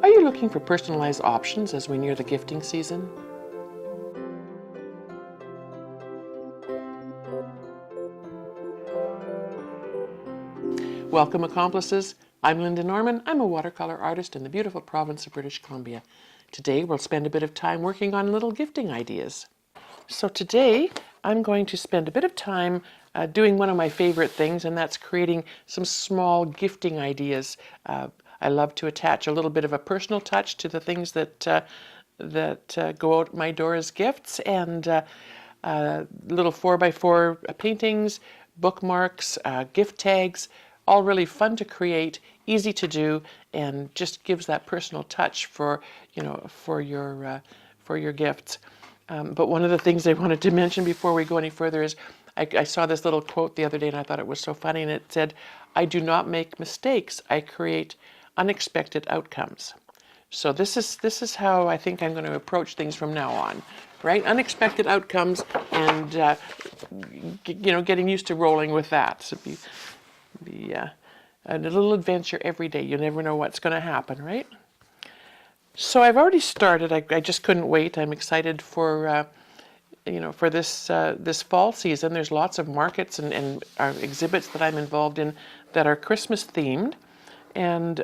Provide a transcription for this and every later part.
Are you looking for personalized options as we near the gifting season? Welcome, accomplices. I'm Lynda Norman. I'm a watercolor artist in the beautiful province of British Columbia. Today we'll spend a bit of time working on little gifting ideas. So today I'm going to spend a bit of time doing one of my favorite things, and that's creating some small gifting ideas. I love to attach a little bit of a personal touch to the things that go out my door as gifts, and little 4x4 paintings, bookmarks, gift tags, all really fun to create, easy to do, and just gives that personal touch for your gifts. But one of the things I wanted to mention before we go any further is I saw this little quote the other day and I thought it was so funny, and it said, "I do not make mistakes, I create unexpected outcomes." So this is how I think I'm going to approach things from now on, right? Unexpected outcomes, and getting used to rolling with that. So be a little adventure every day. You never know what's going to happen, right? So I've already started. I just couldn't wait. I'm excited for this fall season. There's lots of markets and exhibits that I'm involved in that are Christmas themed, and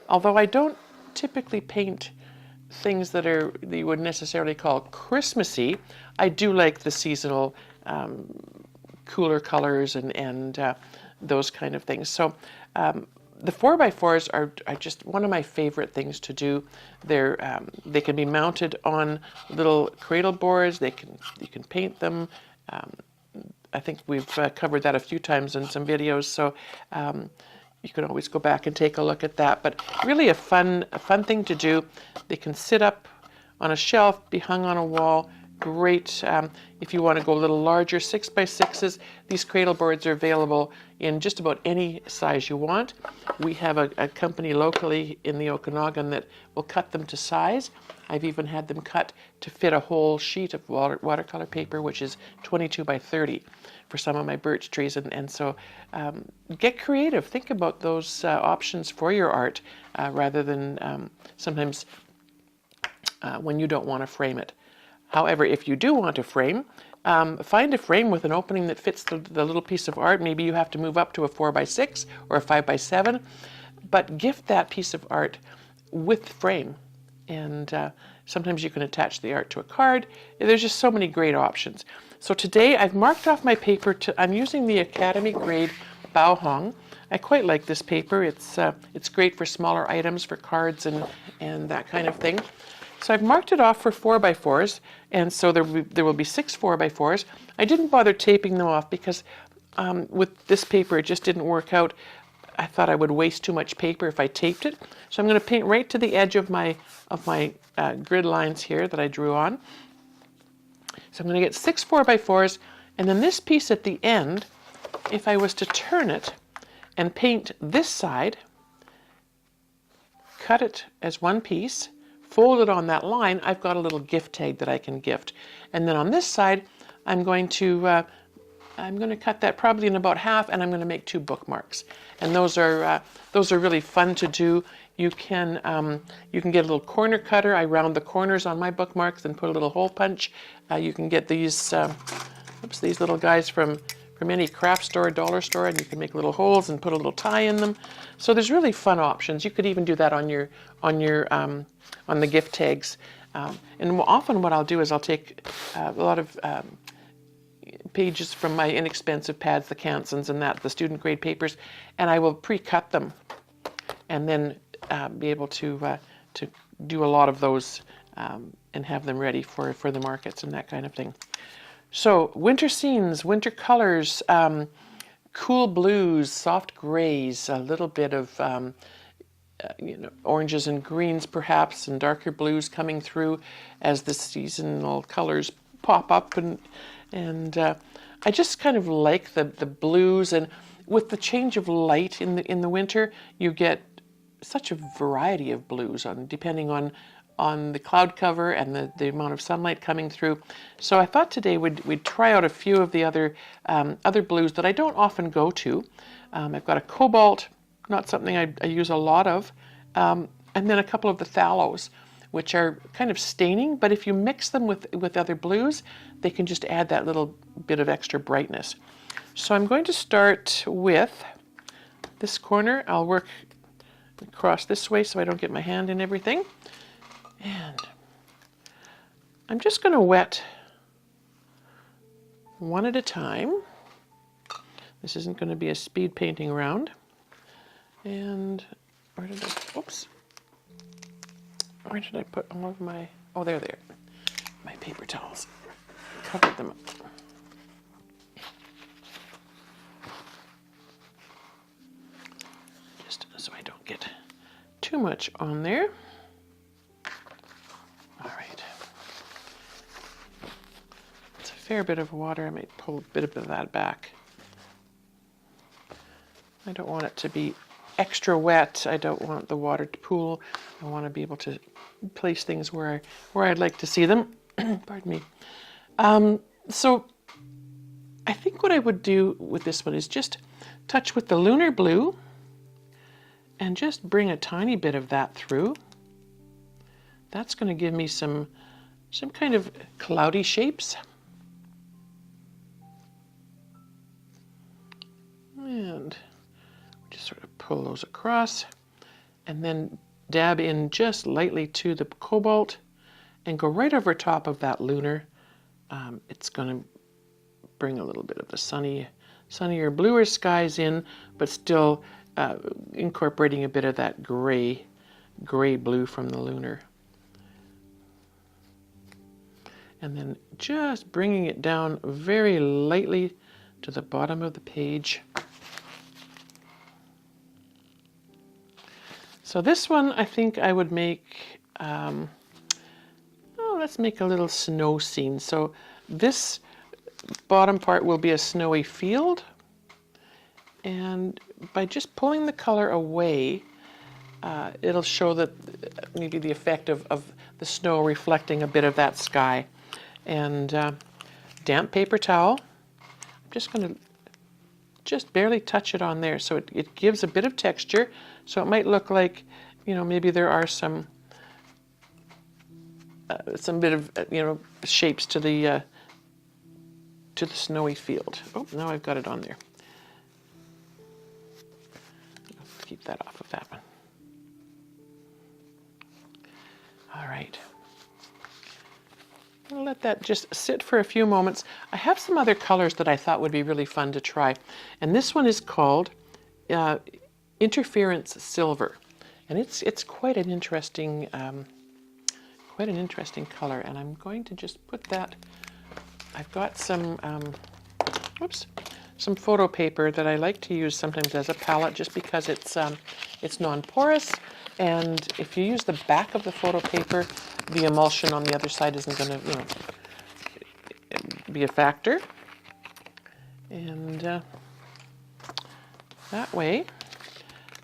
although I don't typically paint things that you would necessarily call Christmassy, I do like the seasonal cooler colors and those kind of things. So the 4x4s are just one of my favorite things to do. They can be mounted on little cradle boards. You can paint them. I think we've covered that a few times in some videos, so you can always go back and take a look at that. But really a fun thing to do. They can sit up on a shelf, be hung on a wall. Great if you want to go a little larger, 6x6s. These cradle boards are available in just about any size you want. We have a company locally in the Okanagan that will cut them to size. I've even had them cut to fit a whole sheet of watercolor paper, which is 22x30 for some of my birch trees. And so get creative. Think about those options for your art rather than sometimes when you don't want to frame it. However, if you do want to frame, find a frame with an opening that fits the little piece of art. Maybe you have to move up to a 4x6 or a 5x7, but gift that piece of art with frame. And sometimes you can attach the art to a card. There's just so many great options. So today I've marked off my paper. I'm using the Academy grade Bao Hung. I quite like this paper. It's great for smaller items, for cards and that kind of thing. So I've marked it off for 4x4s, and so there will be 6 4x4s. I didn't bother taping them off because with this paper it just didn't work out. I thought I would waste too much paper if I taped it. So I'm going to paint right to the edge of my grid lines here that I drew on. So I'm going to get 6 4x4s, and then this piece at the end, if I was to turn it and paint this side, cut it as one piece, fold it on that line, I've got a little gift tag that I can gift. And then on this side, I'm going to cut that probably in about half, and I'm going to make 2 bookmarks. And those are really fun to do. You can get a little corner cutter. I round the corners on my bookmarks and put a little hole punch. You can get these little guys from any craft store, dollar store, and you can make little holes and put a little tie in them. So there's really fun options. You could even do that on the gift tags. And often what I'll do is I'll take a lot of pages from my inexpensive pads, the Kansons and the student grade papers, and I will pre-cut them and then be able to do a lot of those and have them ready for the markets and that kind of thing. So winter scenes, winter colors, cool blues, soft grays, a little bit of oranges and greens perhaps, and darker blues coming through as the seasonal colors pop up, and I just kind of like the blues, and with the change of light in the winter, you get such a variety of blues depending on the cloud cover and the amount of sunlight coming through. So I thought today we'd try out a few of the other blues that I don't often go to. I've got a Cobalt, not something I use a lot of. and then a couple of the Fallows, which are kind of staining, but if you mix them with other blues, they can just add that little bit of extra brightness. So I'm going to start with this corner. I'll work across this way so I don't get my hand in everything. And I'm just going to wet one at a time. This isn't going to be a speed painting round. And where did I put all of my, oh, there they are, my paper towels. Covered them up. Just so I don't get too much on there. All right. It's a fair bit of water. I might pull a bit of that back. I don't want it to be extra wet. I don't want the water to pool. I want to be able to place things where I'd like to see them. Pardon me. So I think what I would do with this one is just touch with the Lunar Blue and just bring a tiny bit of that through. That's going to give me some kind of cloudy shapes. And just sort of pull those across and then dab in just lightly to the Cobalt and go right over top of that Lunar. It's going to bring a little bit of the sunnier, bluer skies in, but still incorporating a bit of that gray blue from the Lunar. And then just bringing it down very lightly to the bottom of the page. So this one, I think I would make, let's make a little snow scene. So this bottom part will be a snowy field. And by just pulling the color away, it'll show that maybe the effect of the snow reflecting a bit of that sky. And damp paper towel, I'm just going to just barely touch it on there so it gives a bit of texture. So it might look like, maybe there are some bit of, shapes to the snowy field. Oh, now I've got it on there. Keep that off of that one. All right. I'll let that just sit for a few moments. I have some other colors that I thought would be really fun to try. And this one is called Interference Silver. And it's quite an interesting color. And I'm going to just put that, I've got some photo paper that I like to use sometimes as a palette just because it's non-porous, and if you use the back of the photo paper, the emulsion on the other side isn't going to be a factor. And that way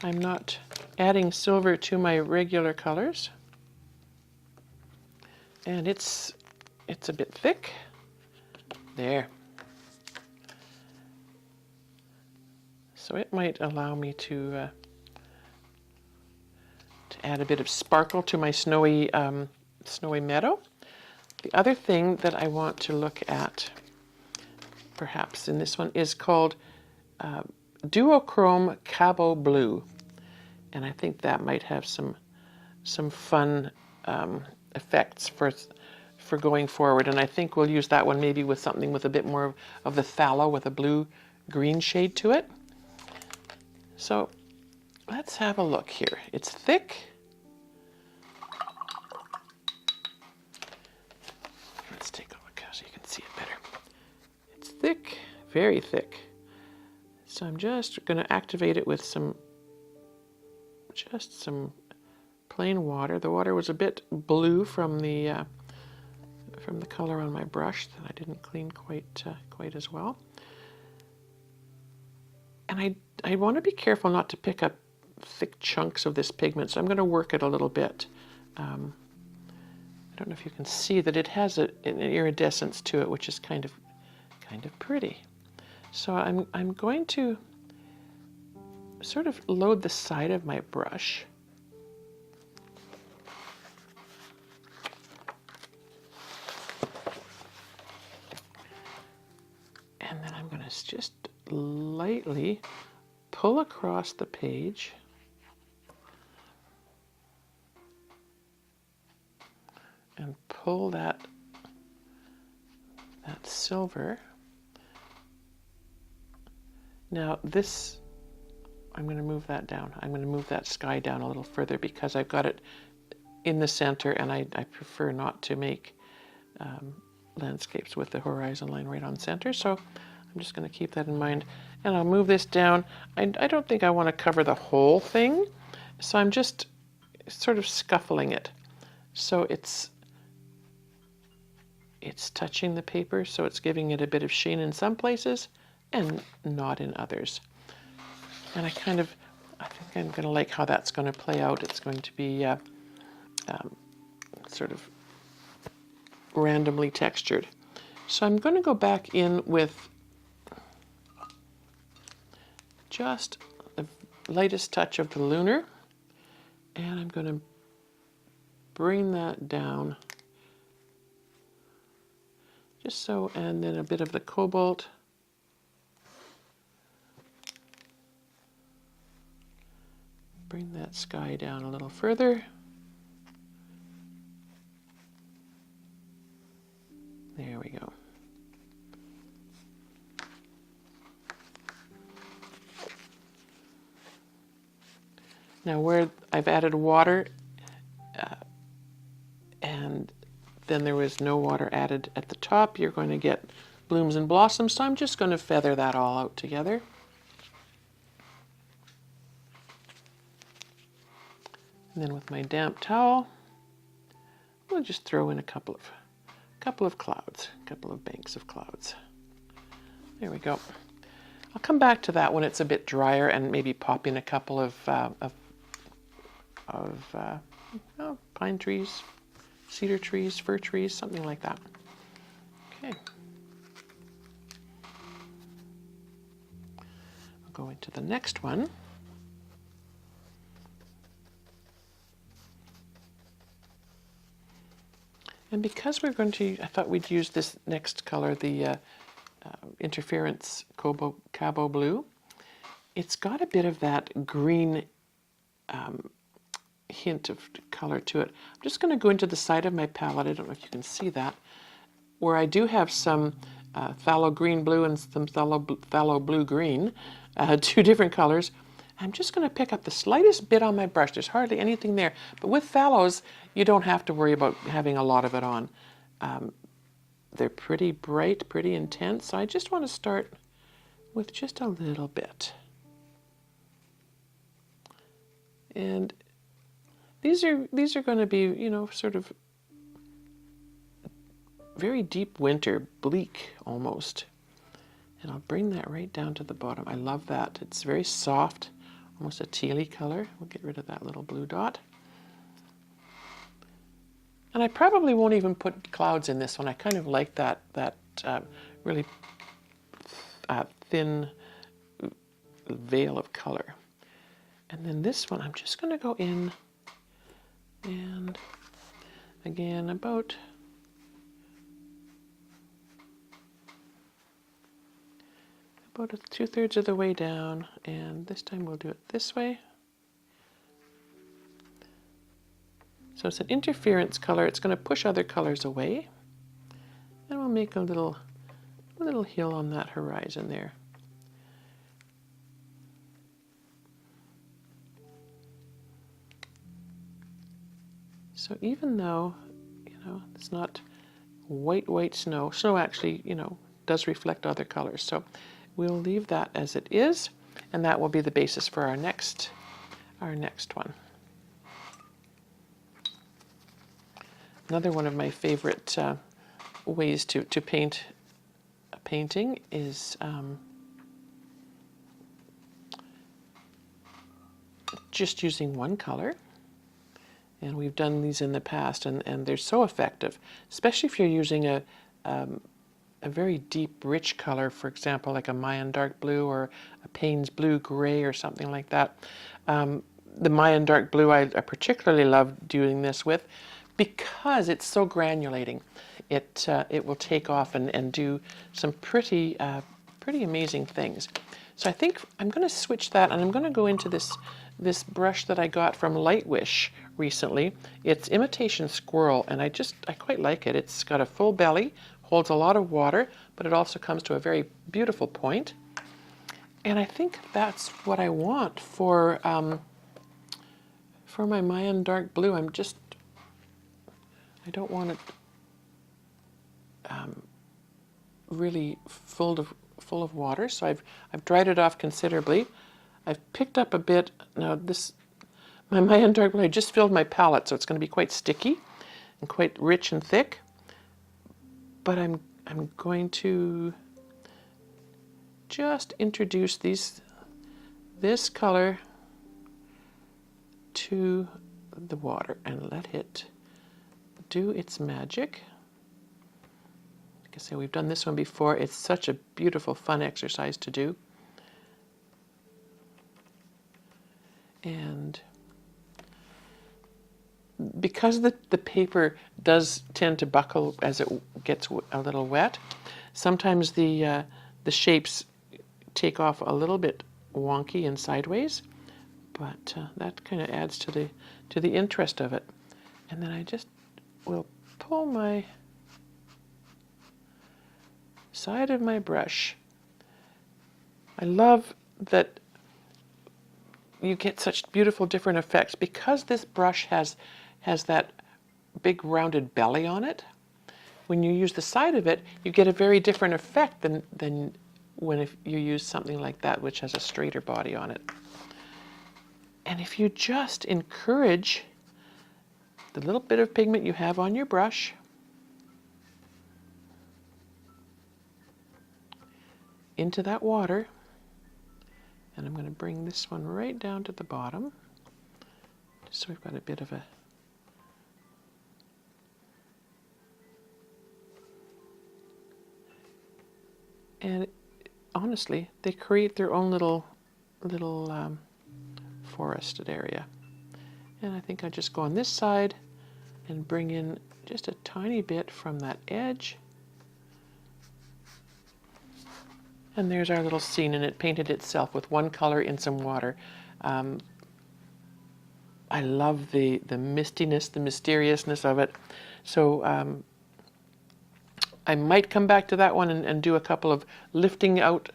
I'm not adding silver to my regular colors, and it's a bit thick. There. So it might allow me to add a bit of sparkle to my snowy meadow. The other thing that I want to look at, perhaps in this one, is called Duochrome Cabo Blue, and I think that might have some fun effects for going forward. And I think we'll use that one maybe with something with a bit more of the Fallow with a blue-green shade to it. So let's have a look here. It's thick. Let's take a look so you can see it better. It's thick, very thick. So I'm just going to activate it with some plain water. The water was a bit blue from the color on my brush that I didn't clean quite as well. And I want to be careful not to pick up thick chunks of this pigment, so I'm going to work it a little bit. I don't know if you can see that it has an iridescence to it, which is kind of pretty. So I'm going to sort of load the side of my brush And then I'm going to just lightly pull across the page. And pull that silver. Now this, I'm going to move that down. I'm going to move that sky down a little further because I've got it in the center, and I prefer not to make landscapes with the horizon line right on center. So I'm just going to keep that in mind. And I'll move this down. I don't think I want to cover the whole thing, so I'm just sort of scuffling it. So it's touching the paper, so it's giving it a bit of sheen in some places and not in others. And I think I'm going to like how that's going to play out. It's going to be sort of randomly textured. So I'm going to go back in with just the lightest touch of the lunar, and I'm going to bring that down just so, and then a bit of the cobalt. Bring that sky down a little further. There we go. Now where I've added water, and then there was no water added at the top, you're going to get blooms and blossoms, so I'm just going to feather that all out together. And then with my damp towel, we'll just throw in a couple of clouds, a couple of banks of clouds. There we go. I'll come back to that when it's a bit drier and maybe pop in a couple of pine trees, cedar trees, fir trees, something like that. Okay. I'll go into the next one. And because we're going to, I thought we'd use this next color, the Interference Cabo Blue. It's got a bit of that green hint of color to it. I'm just going to go into the side of my palette, I don't know if you can see that, where I do have some phthalo green blue and some phthalo blue green, two different colors. I'm just going to pick up the slightest bit on my brush. There's hardly anything there. But with phthalaos, you don't have to worry about having a lot of it on. They're pretty bright, pretty intense. So I just want to start with just a little bit. And these are going to be, you know, sort of very deep winter, bleak almost. And I'll bring that right down to the bottom. I love that. It's very soft. Almost a tealy color. We'll get rid of that little blue dot. And I probably won't even put clouds in this one. I kind of like that really thin veil of color. And then this one, I'm just going to go in and again about about 2/3 of the way down, and this time we'll do it this way. So it's an interference color. It's going to push other colors away, and we'll make a little hill on that horizon there. So even though, you know, it's not white snow, snow actually, you know, does reflect other colors. So we'll leave that as it is, and that will be the basis for our next one. Another one of my favorite ways to paint a painting is just using one color. And we've done these in the past, and they're so effective, especially if you're using a very deep, rich color, for example, like a Mayan dark blue or a Payne's blue gray or something like that. The Mayan dark blue I particularly love doing this with because it's so granulating. It will take off and do some pretty pretty amazing things. So I think I'm going to switch that, and I'm going to go into this brush that I got from Lightwish recently. It's Imitation Squirrel, and I quite like it. It's got a full belly, holds a lot of water, but it also comes to a very beautiful point. And I think that's what I want for my Mayan dark blue. I don't want it really full of water, so I've dried it off considerably. I've picked up a bit. Now my Mayan dark blue, I just filled my palette, so it's going to be quite sticky and quite rich and thick. But I'm going to just introduce this color to the water and let it do its magic. Like I say, we've done this one before. It's such a beautiful, fun exercise to do. And because the paper does tend to buckle as it gets a little wet, sometimes the shapes take off a little bit wonky and sideways, but that kind of adds to the interest of it. And then I just will pull my side of my brush. I love that you get such beautiful different effects because this brush has that big rounded belly on it. When you use the side of it, you get a very different effect than if you use something like that, which has a straighter body on it. And if you just encourage the little bit of pigment you have on your brush into that water, and I'm going to bring this one right down to the bottom, just so we've got a bit of a and honestly, they create their own little forested area. And I think I just go on this side and bring in just a tiny bit from that edge. And there's our little scene, and it painted itself with one color in some water. I love the mistiness, the mysteriousness of it. So I might come back to that one and do a couple of lifting out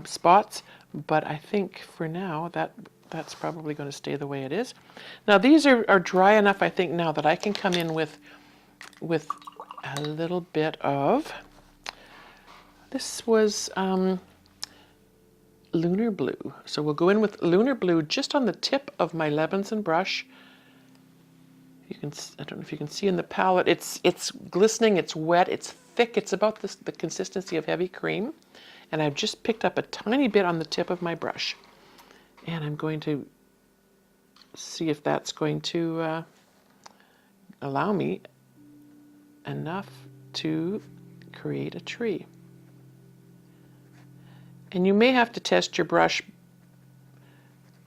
spots, but I think for now that's probably going to stay the way it is. Now these are dry enough, I think, now that I can come in with a little bit of, this was Lunar Blue. So we'll go in with Lunar Blue just on the tip of my Lebenzon brush. You can, I don't know if you can see in the palette, it's glistening, it's wet, it's thick, it's about the consistency of heavy cream. And I've just picked up a tiny bit on the tip of my brush. And I'm going to see if that's going to allow me enough to create a tree. And you may have to test your brush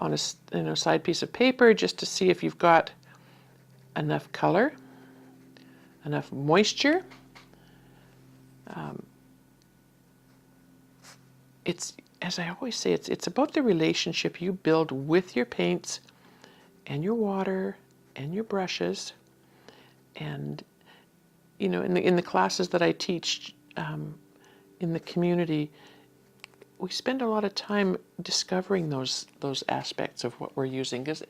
on a side piece of paper just to see if you've got enough color, enough moisture. It's, as I always say, it's about the relationship you build with your paints and your water and your brushes. And in the classes that I teach in the community, we spend a lot of time discovering those aspects of what we're using, because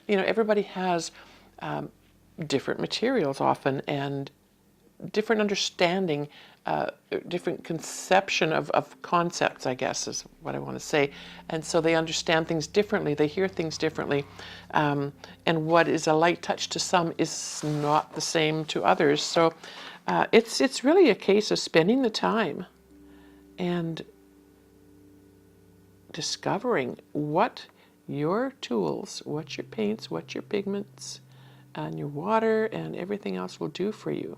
everybody has different materials often, and different understanding, different conception of concepts, I guess is what I want to say. And so they understand things differently, they hear things differently, and what is a light touch to some is not the same to others. So it's really a case of spending the time and discovering what your tools, what your paints, what your pigments, and your water and everything else will do for you.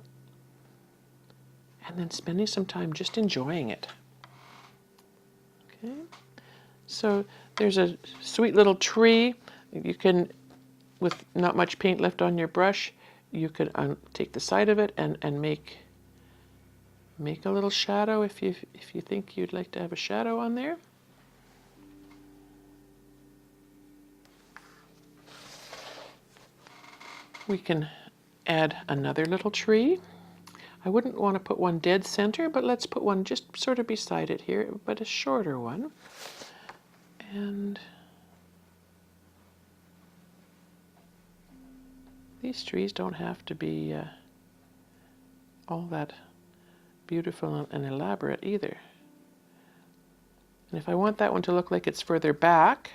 And then spending some time just enjoying it. Okay, so there's a sweet little tree. You can, with not much paint left on your brush, you can take the side of it and make make a little shadow if you think you'd like to have a shadow on there. We can add another little tree. I wouldn't want to put one dead center, but let's put one just sort of beside it here, but a shorter one. And these trees don't have to be all that beautiful and elaborate either. And if I want that one to look like it's further back,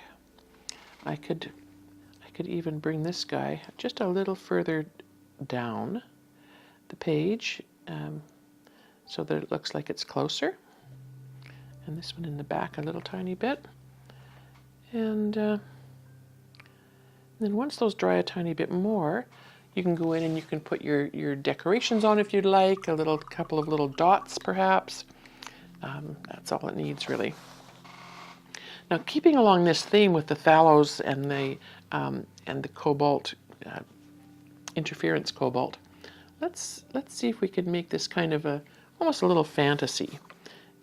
I could even bring this guy just a little further down the page so that it looks like it's closer. And this one in the back a little tiny bit. And then once those dry a tiny bit more, you can go in and you can put your decorations on if you'd like, a couple of little dots perhaps. That's all it needs really. Now keeping along this theme with the phthalates and the cobalt, interference cobalt, let's see if we can make this kind of almost a little fantasy.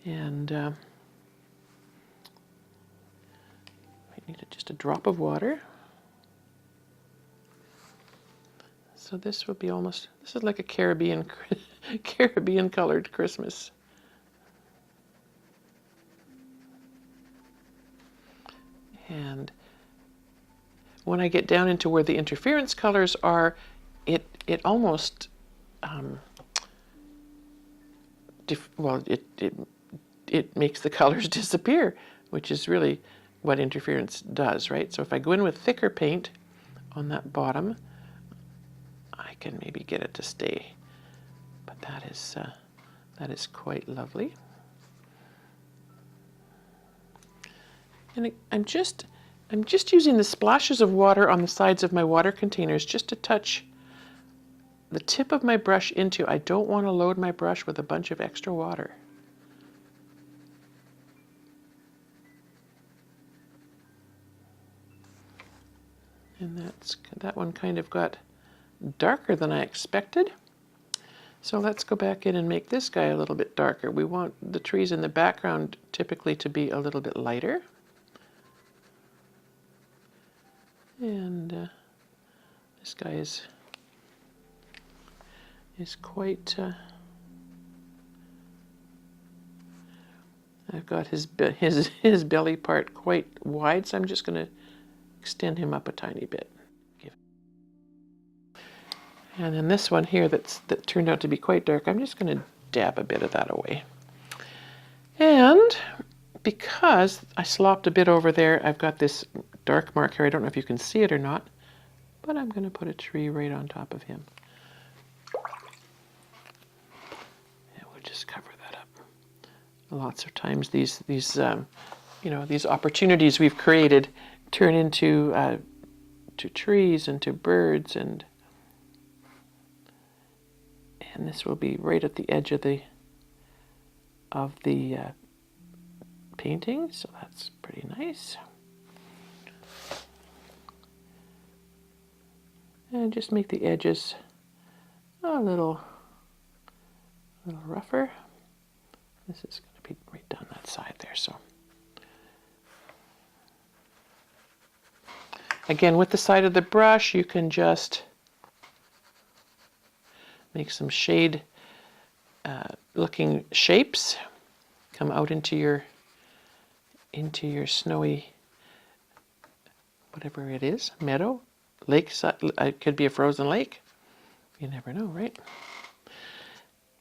And I need just a drop of water. So this would be this is like a Caribbean colored Christmas. And when I get down into where the interference colors are, it almost, it makes the colors disappear, which is really what interference does, right? So if I go in with thicker paint on that bottom, I can maybe get it to stay, but that is quite lovely. And I'm just using the splashes of water on the sides of my water containers just to touch the tip of my brush into. I don't want to load my brush with a bunch of extra water. And that one kind of got darker than I expected. So let's go back in and make this guy a little bit darker. We want the trees in the background typically to be a little bit lighter. And this guy is quite, I've got his belly part quite wide, so I'm just going to extend him up a tiny bit. And then this one here that turned out to be quite dark, I'm just going to dab a bit of that away. And because I slopped a bit over there, I've got this dark mark here. I don't know if you can see it or not, but I'm going to put a tree right on top of him. And we'll just cover that up. Lots of times these opportunities we've created turn into to trees and to birds, and this will be right at the edge of the painting, so that's pretty nice. And just make the edges a little rougher. This is going to be right down that side there. So again, with the side of the brush, you can just make some shade looking shapes come out into your snowy, whatever it is, meadow, lake. It could be a frozen lake. You never know, right?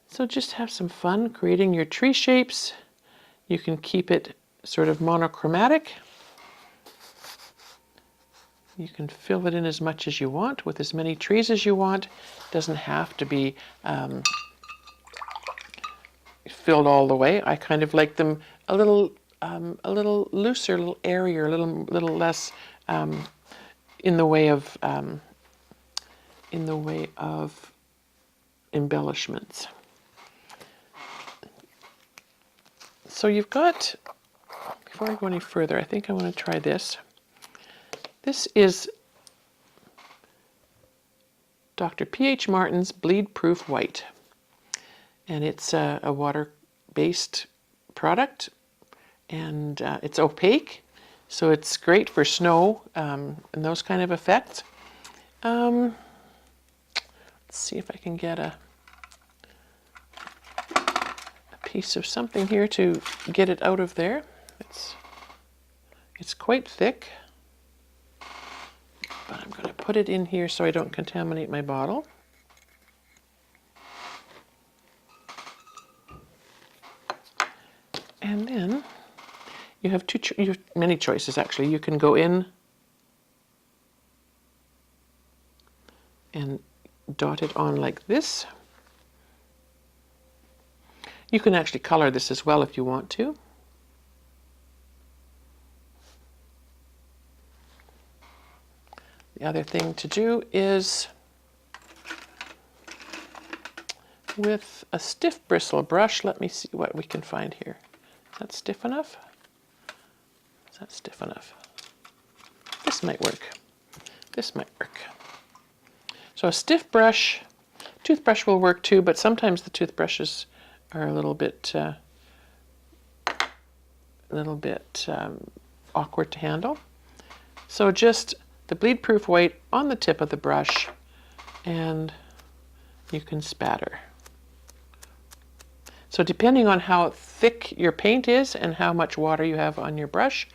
So just have some fun creating your tree shapes. You can keep it sort of monochromatic. You can fill it in as much as you want with as many trees as you want. It doesn't have to be filled all the way. I kind of like them a little looser, a little airier, a little less in the way of embellishments. So you've got, before I go any further, I think I want to try this. This is Dr. P.H. Martin's Bleed Proof White. and it's a water-based product, and it's opaque, so it's great for snow and those kind of effects. Let's see if I can get a piece of something here to get it out of there. It's quite thick, but I'm going to put it in here so I don't contaminate my bottle. And then you have many choices actually. You can go in and dot it on like this. You can actually color this as well if you want to. The other thing to do is with a stiff bristle brush, let me see what we can find here. Is that stiff enough? Is that stiff enough? This might work. This might work. So a stiff brush, toothbrush will work too, but sometimes the toothbrushes are a little bit awkward to handle. So just the bleed-proof white on the tip of the brush, and you can spatter. So depending on how thick your paint is and how much water you have on your brush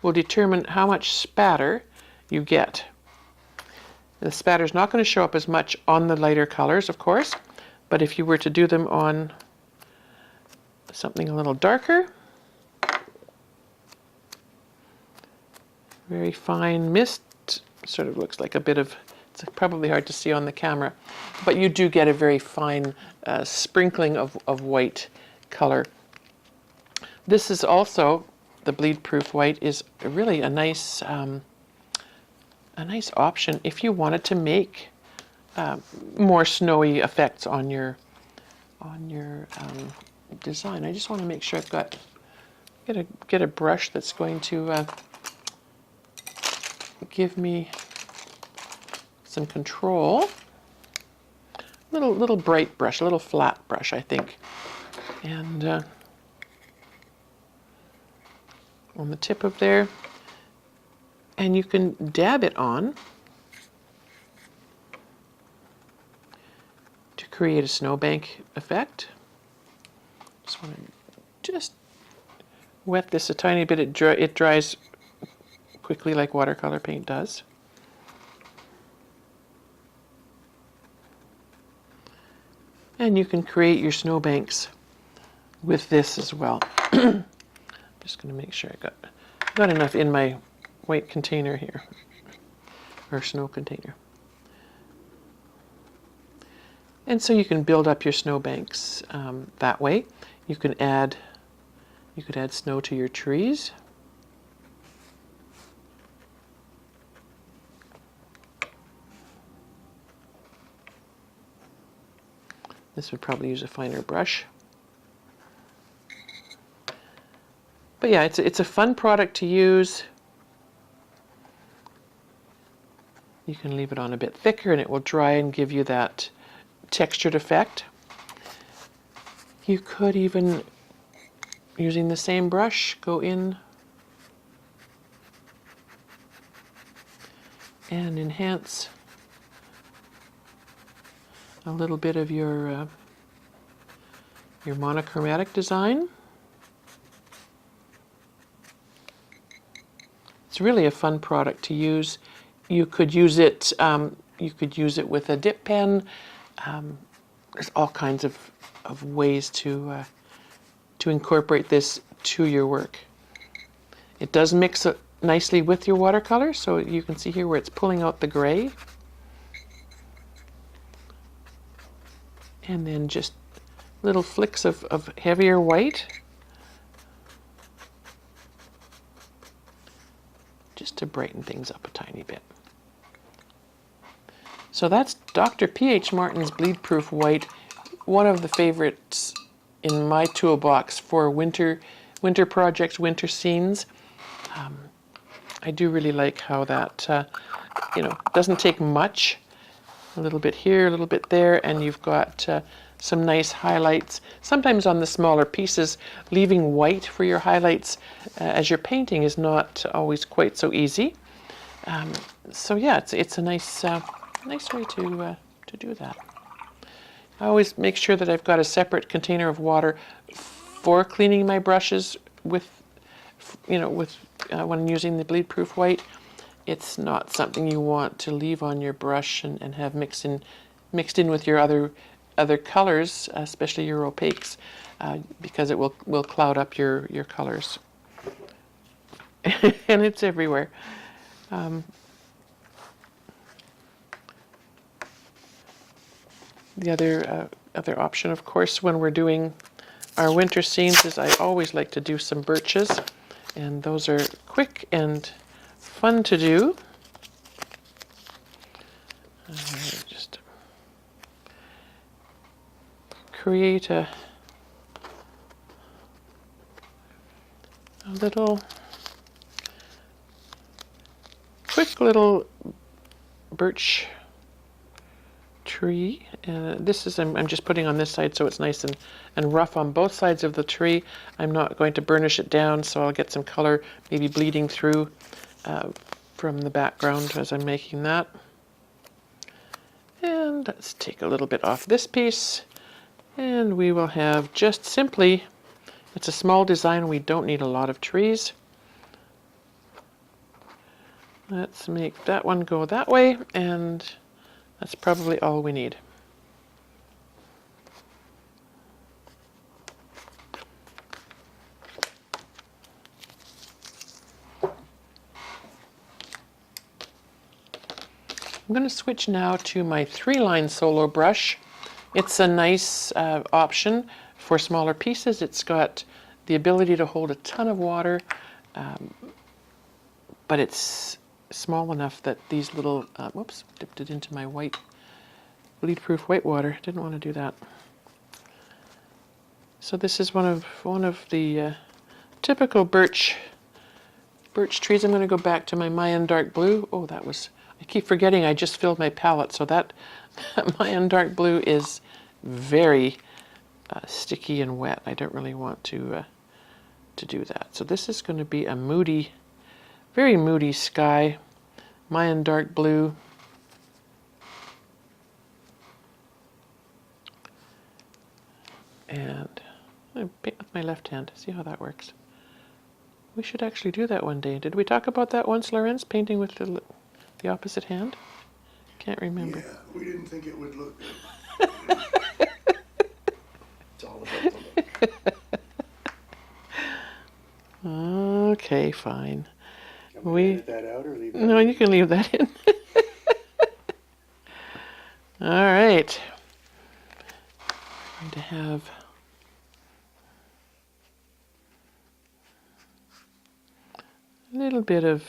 will determine how much spatter you get. The spatter is not going to show up as much on the lighter colors, of course, but if you were to do them on something a little darker, very fine mist, sort of looks like a bit of, it's probably hard to see on the camera, but you do get a very fine sprinkling of white color. This is also, the bleed-proof white is really a nice option if you wanted to make more snowy effects on your design. I just want to make sure I've get a brush that's going to give me some control. Little bright brush, a little flat brush, I think. And on the tip of there, and you can dab it on to create a snowbank effect. Just want to just wet this a tiny bit. It dries quickly like watercolor paint does. And you can create your snowbanks with this as well. I'm just going to make sure I got enough in my white container here, or snow container. And so you can build up your snowbanks that way. You could add snow to your trees. This would probably use a finer brush. But yeah, it's a fun product to use. You can leave it on a bit thicker and it will dry and give you that textured effect. You could even, using the same brush, go in and enhance a little bit of your monochromatic design. It's really a fun product to use. You could use it. You could use it with a dip pen. There's all kinds of ways to incorporate this to your work. It does mix it nicely with your watercolor, so you can see here where it's pulling out the gray. And then just little flicks of heavier white, just to brighten things up a tiny bit. So that's Dr. P.H. Martin's Bleed-Proof White, one of the favorites in my toolbox for winter projects, winter scenes. I do really like how that, doesn't take much. A little bit here, a little bit there, and you've got some nice highlights. Sometimes on the smaller pieces, leaving white for your highlights as you're painting is not always quite so easy. So yeah, it's a nice nice way to do that. I always make sure that I've got a separate container of water for cleaning my brushes with, when using the bleedproof white. It's not something you want to leave on your brush and have mixed in with your other colors, especially your opaques, because it will cloud up your colors. And it's everywhere. The other option, of course, when we're doing our winter scenes is I always like to do some birches, and those are quick and fun to do. Just create a quick little birch tree. This is I'm just putting on this side so it's nice and rough on both sides of the tree. I'm not going to burnish it down, so I'll get some color maybe bleeding through from the background as I'm making that. And let's take a little bit off this piece, and we will have just simply, it's a small design, we don't need a lot of trees. Let's make that one go that way, and that's probably all we need. I'm going to switch now to my 3-line solo brush. It's a nice option for smaller pieces. It's got the ability to hold a ton of water, but it's small enough that these little, whoops, dipped it into my white, bleed-proof white water. Didn't want to do that. So this is one of the typical birch trees. I'm going to go back to my Mayan dark blue. Oh, I keep forgetting I just filled my palette, so that Mayan dark blue is very sticky and wet. I don't really want to do that. So this is going to be a moody, very moody sky, Mayan dark blue. And I paint with my left hand. See how that works. We should actually do that one day. Did we talk about that once, Lorenz? Painting with the opposite hand? Can't remember. Yeah, we didn't think it would look good. It's all about the look. Okay, fine. Can we edit that out or leave that No, in? you can leave that in. All right. I'm going to have a little bit of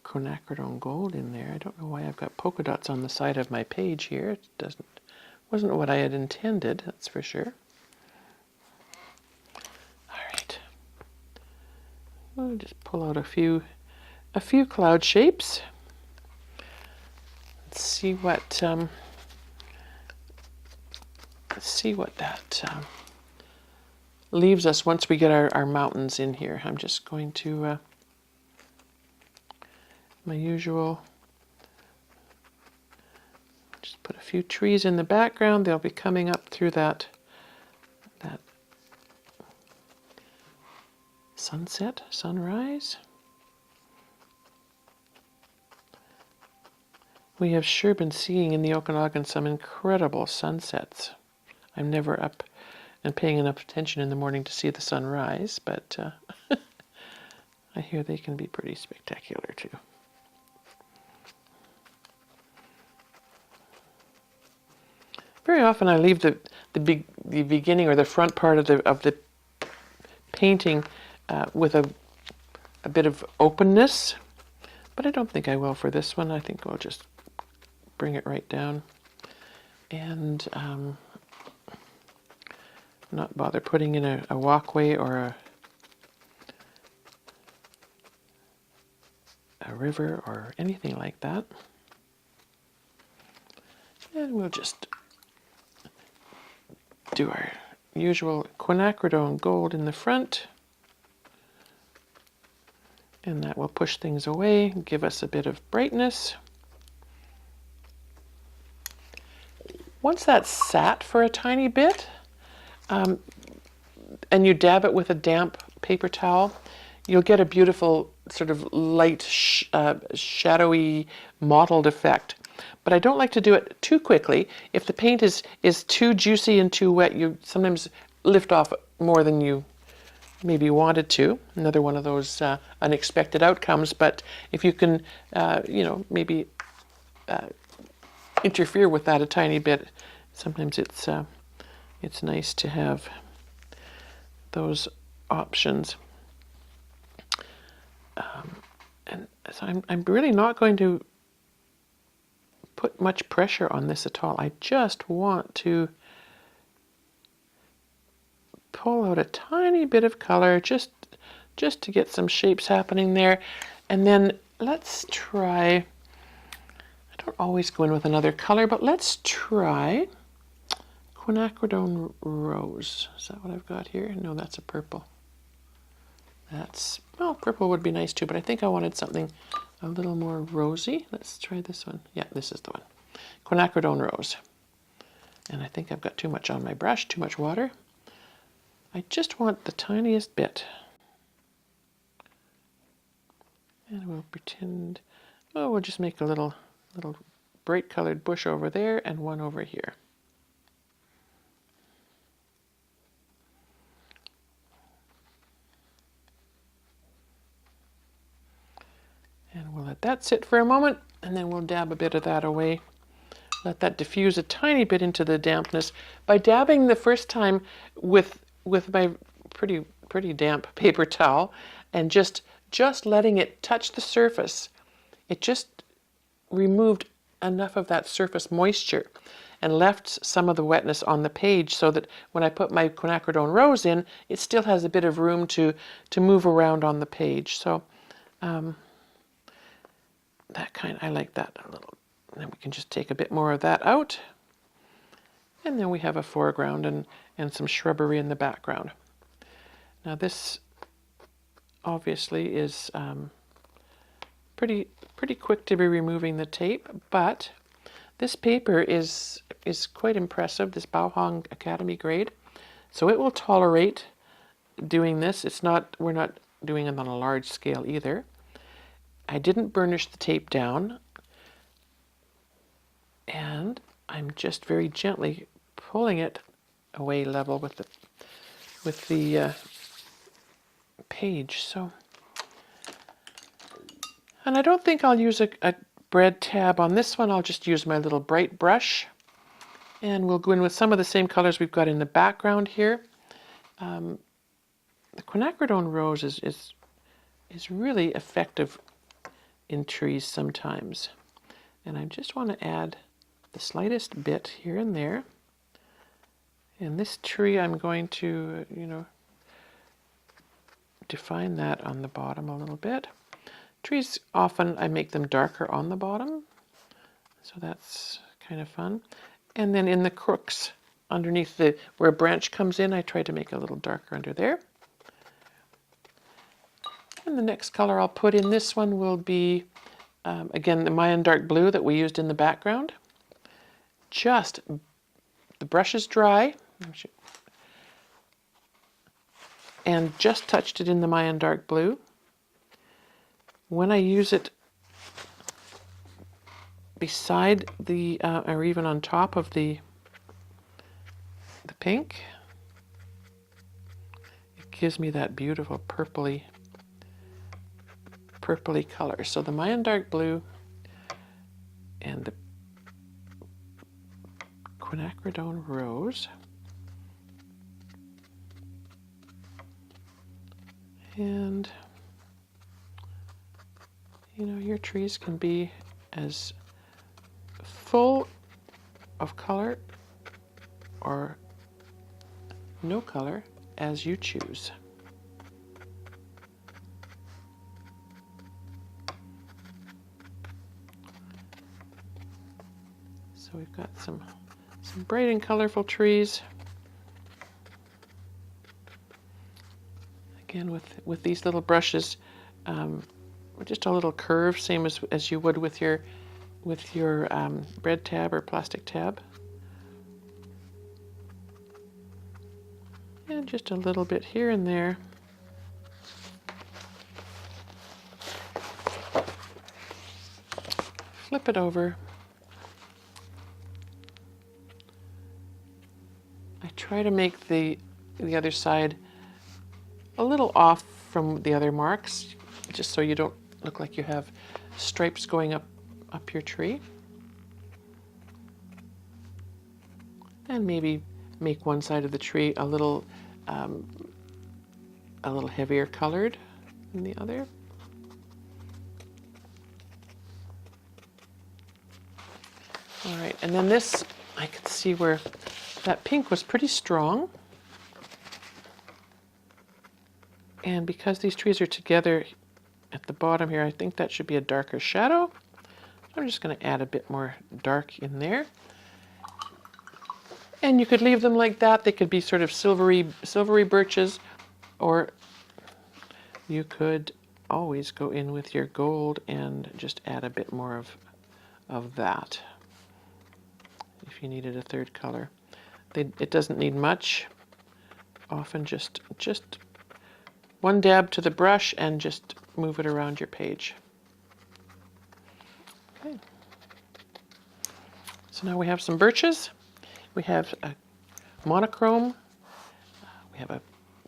quinacridone gold in there. I don't know why I've got polka dots on the side of my page here. It wasn't what I had intended, that's for sure. All right. I'll just pull out a few cloud shapes. Let's see what that leaves us once we get our mountains in here. I'm just going to my usual, just put a few trees in the background. They'll be coming up through that sunset, sunrise. We have sure been seeing in the Okanagan some incredible sunsets. I'm never up and paying enough attention in the morning to see the sunrise, but I hear they can be pretty spectacular too. Very often I leave the beginning or the front part of the painting with a bit of openness, but I don't think I will for this one. I think I'll just bring it right down and not bother putting in a walkway or a river or anything like that. And we'll just do our usual quinacridone gold in the front. And that will push things away, give us a bit of brightness. Once that's sat for a tiny bit, and you dab it with a damp paper towel, you'll get a beautiful sort of light, shadowy, mottled effect. But I don't like to do it too quickly. If the paint is too juicy and too wet, you sometimes lift off more than you maybe wanted to. Another one of those unexpected outcomes. But if you can, maybe interfere with that a tiny bit, sometimes it's nice to have those options. And so I'm really not going to put much pressure on this at all. I just want to pull out a tiny bit of color just to get some shapes happening there. And then let's try, I don't always go in with another color, but let's try quinacridone rose. Is that what I've got here? No, that's a purple. Well, purple would be nice too, but I think I wanted something a little more rosy. Let's try this one. Yeah, this is the one. Quinacridone rose. And I think I've got too much on my brush, too much water. I just want the tiniest bit. And we'll pretend, we'll just make a little bright colored bush over there and one over here. And we'll let that sit for a moment, and then we'll dab a bit of that away. Let that diffuse a tiny bit into the dampness. By dabbing the first time with my pretty damp paper towel and just letting it touch the surface, it just removed enough of that surface moisture and left some of the wetness on the page so that when I put my quinacridone rose in, it still has a bit of room to move around on the page. So I like that a little. And then we can just take a bit more of that out. And then we have a foreground and some shrubbery in the background. Now this obviously is pretty quick to be removing the tape, but this paper is quite impressive, this Bao Hung Academy grade. So it will tolerate doing this. We're not doing it on a large scale either. I didn't burnish the tape down, and I'm just very gently pulling it away level with the page. So, and I don't think I'll use a bread tab on this one. I'll just use my little bright brush, and we'll go in with some of the same colors we've got in the background here. The quinacridone rose is really effective in trees sometimes. And I just want to add the slightest bit here and there. And this tree, I'm going to, define that on the bottom a little bit. Trees, often I make them darker on the bottom. So that's kind of fun. And then in the crooks, underneath where a branch comes in, I try to make a little darker under there. And the next color I'll put in this one will be, again, the Mayan dark blue that we used in the background. Just, the brush is dry, and just touched it in the Mayan dark blue. When I use it beside or even on top of the pink, it gives me that beautiful purpley color. So the Mayan dark blue and the quinacridone rose. And your trees can be as full of color or no color as you choose. So we've got some bright and colorful trees. Again, with these little brushes, just a little curve, same as you would with your bread tab or plastic tab. And just a little bit here and there. Flip it over. I try to make the other side a little off from the other marks, just so you don't look like you have stripes going up your tree. And maybe make one side of the tree a little heavier colored than the other. All right, and then this, I could see where that pink was pretty strong. And because these trees are together at the bottom here, I think that should be a darker shadow. So I'm just going to add a bit more dark in there. And you could leave them like that. They could be sort of silvery birches, or you could always go in with your gold and just add a bit more of that if you needed a third color. It doesn't need much. Often just one dab to the brush and just move it around your page. Okay. So now we have some birches. We have a monochrome. We have a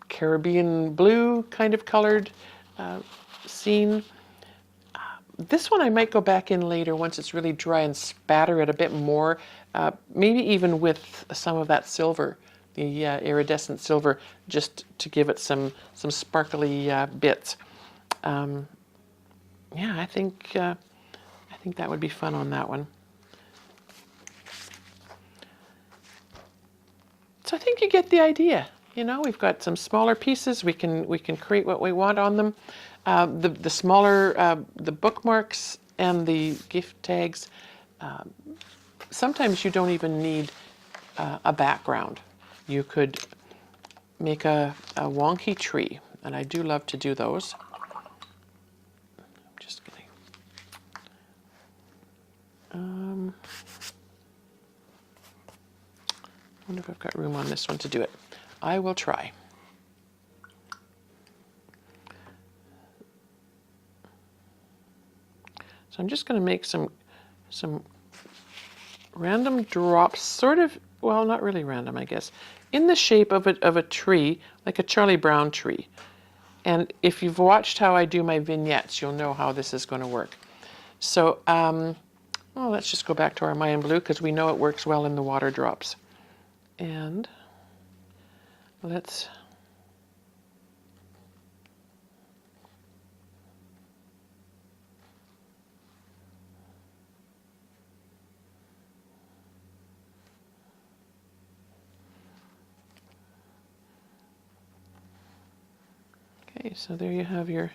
Caribbean blue kind of colored scene. This one I might go back in later once it's really dry and spatter it a bit more, maybe even with some of that silver, the iridescent silver, just to give it some sparkly bits. Yeah, I think that would be fun on that one. So I think you get the idea. You know, we've got some smaller pieces. We can create what we want on them. The smaller the bookmarks and the gift tags. Sometimes you don't even need a background. You could make a wonky tree, and I do love to do those. I'm just kidding. I wonder if I've got room on this one to do it. I will try. So I'm just going to make some random drops, sort of, well, not really random, I guess, in the shape of a tree, like a Charlie Brown tree. And if you've watched how I do my vignettes, you'll know how this is going to work. So, well, let's just go back to our Mayan blue because we know it works well in the water drops. And let's okay, so there you have your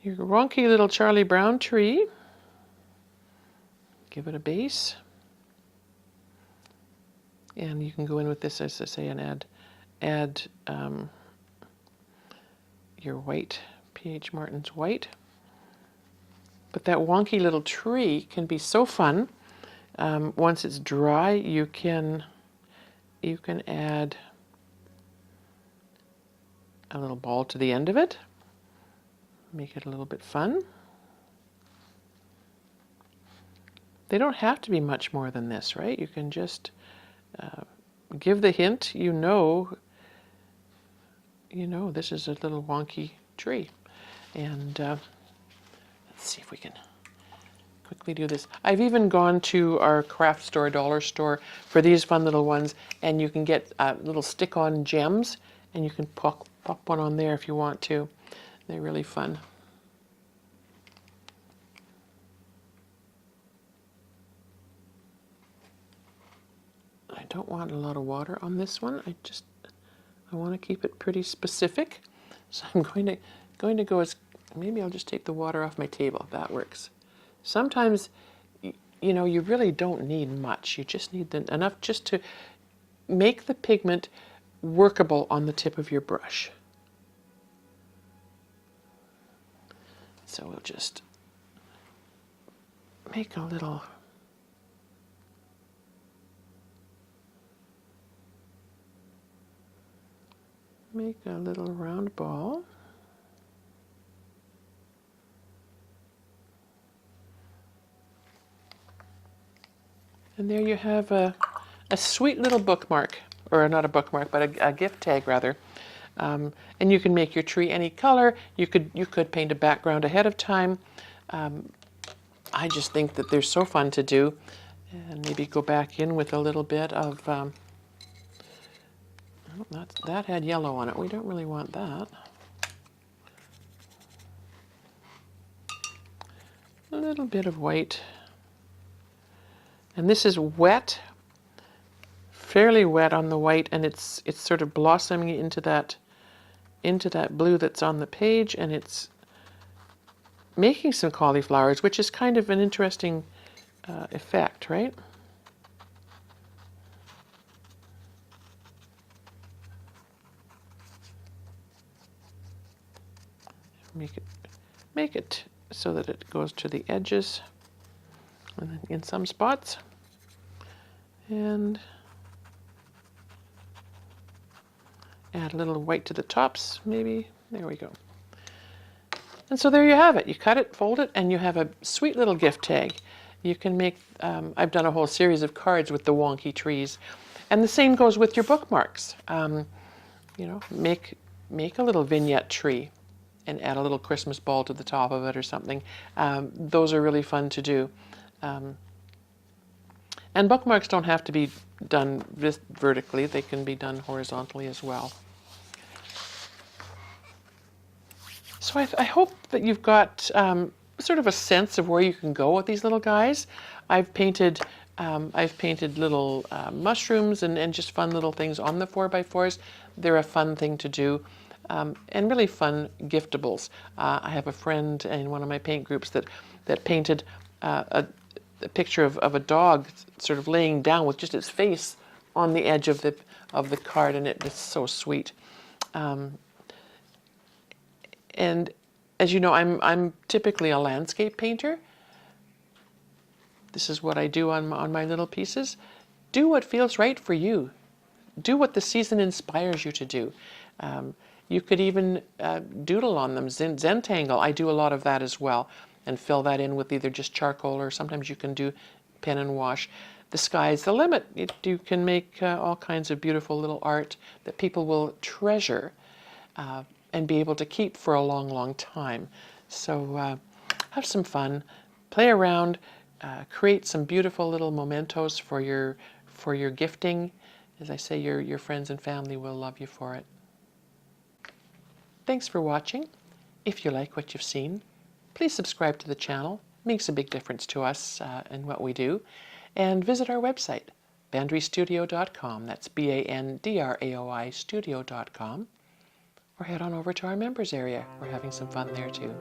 wonky little Charlie Brown tree. Give it a base. And you can go in with this, as I say, and add your white, P.H. Martin's white. But that wonky little tree can be so fun. Once it's dry, you can add a little ball to the end of it. Make it a little bit fun. They don't have to be much more than this, right? You can just give the hint, you know this is a little wonky tree. And let's see if we can quickly do this. I've even gone to our craft store, dollar store, for these fun little ones, and you can get little stick-on gems, and you can pop one on there if you want to. They're really fun. I don't want a lot of water on this one. I want to keep it pretty specific. So I'm going to go as, maybe I'll just take the water off my table. That works. Sometimes you know, you really don't need much. You just need enough just to make the pigment workable on the tip of your brush. So we'll just make a little round ball. And there you have a sweet little bookmark, or not a bookmark, but a gift tag rather. And you can make your tree any color. You could paint a background ahead of time. I just think that they're so fun to do. And maybe go back in with a little bit of, oh, that had yellow on it. We don't really want that. A little bit of white. And this is wet, fairly wet on the white, and it's sort of blossoming into that blue that's on the page, and it's making some cauliflowers, which is kind of an interesting effect, right? Make it so that it goes to the edges and in some spots, and add a little white to the tops, maybe. There we go. And so there you have it. You cut it, fold it, and you have a sweet little gift tag. You can make, I've done a whole series of cards with the wonky trees. And the same goes with your bookmarks. You know, make a little vignette tree and add a little Christmas ball to the top of it or something. Those are really fun to do. And bookmarks don't have to be done vertically. They can be done horizontally as well. So I hope that you've got sort of a sense of where you can go with these little guys. I've painted little mushrooms and just fun little things on the 4x4s. They're a fun thing to do, and really fun giftables. I have a friend in one of my paint groups that painted a picture of a dog sort of laying down with just its face on the edge of the card, and it's so sweet. And as you know, I'm typically a landscape painter. This is what I do on my little pieces. Do what feels right for you. Do what the season inspires you to do. You could even doodle on them, Zentangle. I do a lot of that as well, and fill that in with either just charcoal, or sometimes you can do pen and wash. The sky's the limit. You can make all kinds of beautiful little art that people will treasure and be able to keep for a long, long time. So have some fun, play around, create some beautiful little mementos for your gifting. As I say, your friends and family will love you for it. Thanks for watching. If you like what you've seen, please subscribe to the channel. It makes a big difference to us in what we do. And visit our website, bandrystudio.com. That's BANDRAOI studio.com. Or head on over to our members area. We're having some fun there too.